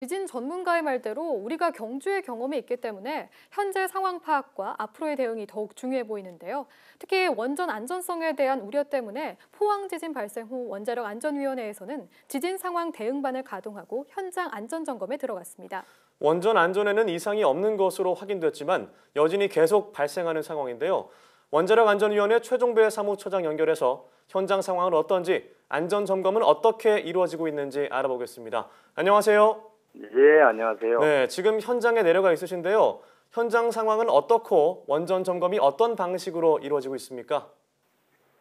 지진 전문가의 말대로 우리가 경주의 경험이 있기 때문에 현재 상황 파악과 앞으로의 대응이 더욱 중요해 보이는데요. 특히 원전 안전성에 대한 우려 때문에 포항 지진 발생 후 원자력 안전위원회에서는 지진 상황 대응반을 가동하고 현장 안전 점검에 들어갔습니다. 원전 안전에는 이상이 없는 것으로 확인됐지만 여진이 계속 발생하는 상황인데요. 원자력 안전위원회 최종배 사무처장 연결해서 현장 상황은 어떤지, 안전 점검은 어떻게 이루어지고 있는지 알아보겠습니다. 안녕하세요. 예, 안녕하세요. 네, 지금 현장에 내려가 있으신데요. 현장 상황은 어떻고 원전 점검이 어떤 방식으로 이루어지고 있습니까?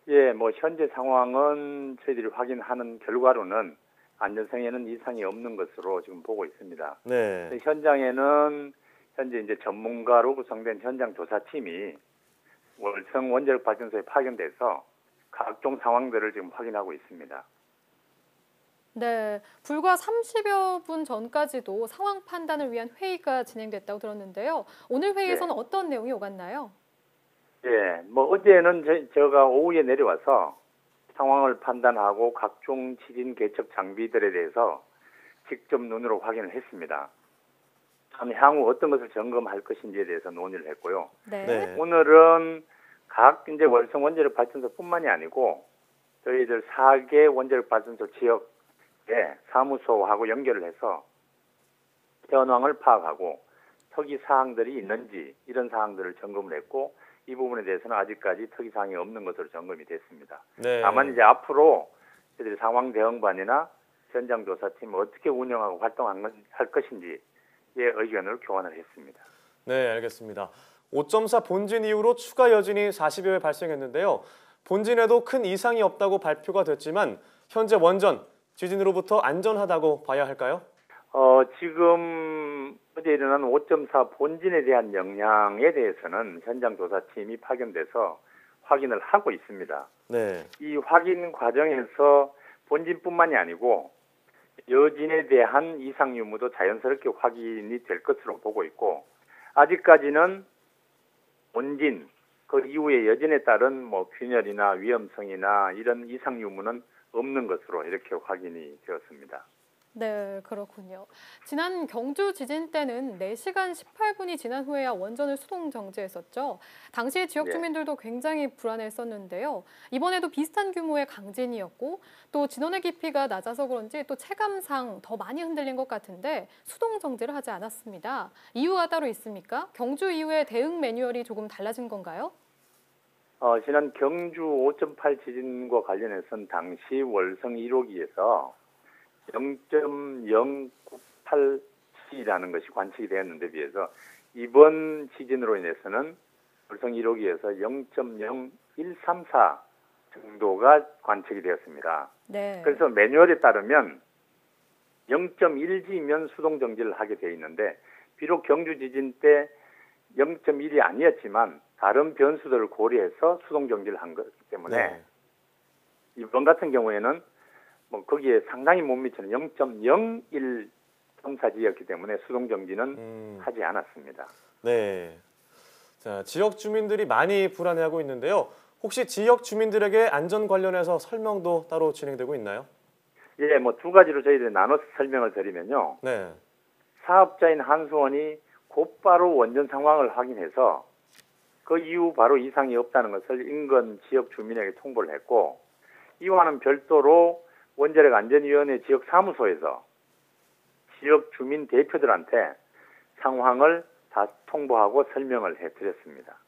예, 현재 상황은 저희들이 확인하는 결과로는 안전성에는 이상이 없는 것으로 지금 보고 있습니다. 네. 현장에는 현재 이제 전문가로 구성된 현장 조사팀이 월성 원자력 발전소에 파견돼서 각종 상황들을 지금 확인하고 있습니다. 네, 불과 30여 분 전까지도 상황 판단을 위한 회의가 진행됐다고 들었는데요. 오늘 회의에서는 네. 어떤 내용이 오갔나요? 예, 어제는 제가 오후에 내려와서 상황을 판단하고 각종 지진 계측 장비들에 대해서 직접 눈으로 확인을 했습니다. 향후 어떤 것을 점검할 것인지에 대해서 논의를 했고요. 네. 네. 오늘은 각 이제 월성 원자력 발전소뿐만이 아니고 저희들 4개 원자력 발전소 지역의 사무소하고 연결을 해서 현황을 파악하고 특이 사항들이 있는지 이런 사항들을 점검을 했고, 이 부분에 대해서는 아직까지 특이 사항이 없는 것으로 점검이 됐습니다. 네. 다만 이제 앞으로 저희들이 상황 대응반이나 현장 조사팀을 어떻게 운영하고 활동할 것인지의 의견을 교환을 했습니다. 네, 알겠습니다. 5.4 본진 이후로 추가 여진이 40여 회 발생했는데요. 본진에도 큰 이상이 없다고 발표가 됐지만 현재 원전, 지진으로부터 안전하다고 봐야 할까요? 지금 어제 일어난 5.4 본진에 대한 영향에 대해서는 현장 조사팀이 파견돼서 확인을 하고 있습니다. 네. 이 확인 과정에서 본진뿐만이 아니고 여진에 대한 이상 유무도 자연스럽게 확인이 될 것으로 보고 있고, 아직까지는 본진, 그 이후에 여진에 따른 균열이나 위험성이나 이런 이상 유무는 없는 것으로 이렇게 확인이 되었습니다. 네, 그렇군요. 지난 경주 지진 때는 4시간 18분이 지난 후에야 원전을 수동 정지했었죠. 당시 지역 네. 주민들도 굉장히 불안했었는데요. 이번에도 비슷한 규모의 강진이었고 또 진원의 깊이가 낮아서 그런지 또 체감상 더 많이 흔들린 것 같은데 수동 정지를 하지 않았습니다. 이유가 따로 있습니까? 경주 이후에 대응 매뉴얼이 조금 달라진 건가요? 지난 경주 5.8 지진과 관련해서는 당시 월성 1호기에서 0.098C라는 것이 관측이 되었는데 비해서 이번 지진으로 인해서는 월성 1호기에서 0.0134 정도가 관측이 되었습니다. 네. 그래서 매뉴얼에 따르면 0.1G면 수동 정지를 하게 되어 있는데, 비록 경주 지진 때 0.1이 아니었지만 다른 변수들을 고려해서 수동 정지를 한 거기 때문에 네. 이번 같은 경우에는 거기에 상당히 못 미치는 0.01 정사지였기 때문에 수동 정지는 하지 않았습니다. 네. 자, 지역 주민들이 많이 불안해하고 있는데요. 혹시 지역 주민들에게 안전 관련해서 설명도 따로 진행되고 있나요? 예, 두 가지로 저희들이 나눠서 설명을 드리면요. 네. 사업자인 한수원이 곧바로 원전 상황을 확인해서 그 이후 바로 이상이 없다는 것을 인근 지역 주민에게 통보를 했고, 이와는 별도로 원자력 안전위원회 지역 사무소에서 지역 주민 대표들한테 상황을 다 통보하고 설명을 해드렸습니다.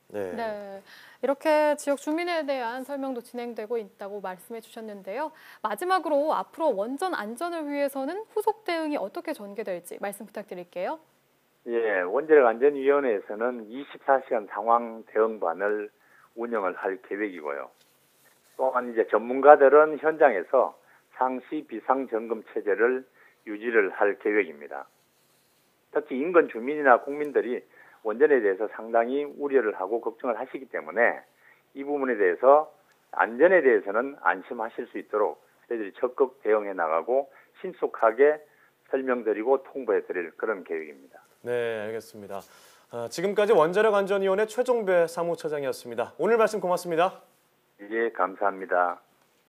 네. 네, 이렇게 지역 주민에 대한 설명도 진행되고 있다고 말씀해 주셨는데요. 마지막으로 앞으로 원전 안전을 위해서는 후속 대응이 어떻게 전개될지 말씀 부탁드릴게요. 예, 원자력 안전위원회에서는 24시간 상황 대응반을 운영을 할 계획이고요. 또한 이제 전문가들은 현장에서 상시 비상 점검 체제를 유지를 할 계획입니다. 특히 인근 주민이나 국민들이 원전에 대해서 상당히 우려를 하고 걱정을 하시기 때문에 이 부분에 대해서 안전에 대해서는 안심하실 수 있도록 저희들이 적극 대응해 나가고 신속하게 설명드리고 통보해 드릴 그런 계획입니다. 네, 알겠습니다. 지금까지 원자력 안전위원회 최종배 사무처장이었습니다. 오늘 말씀 고맙습니다. 예, 감사합니다.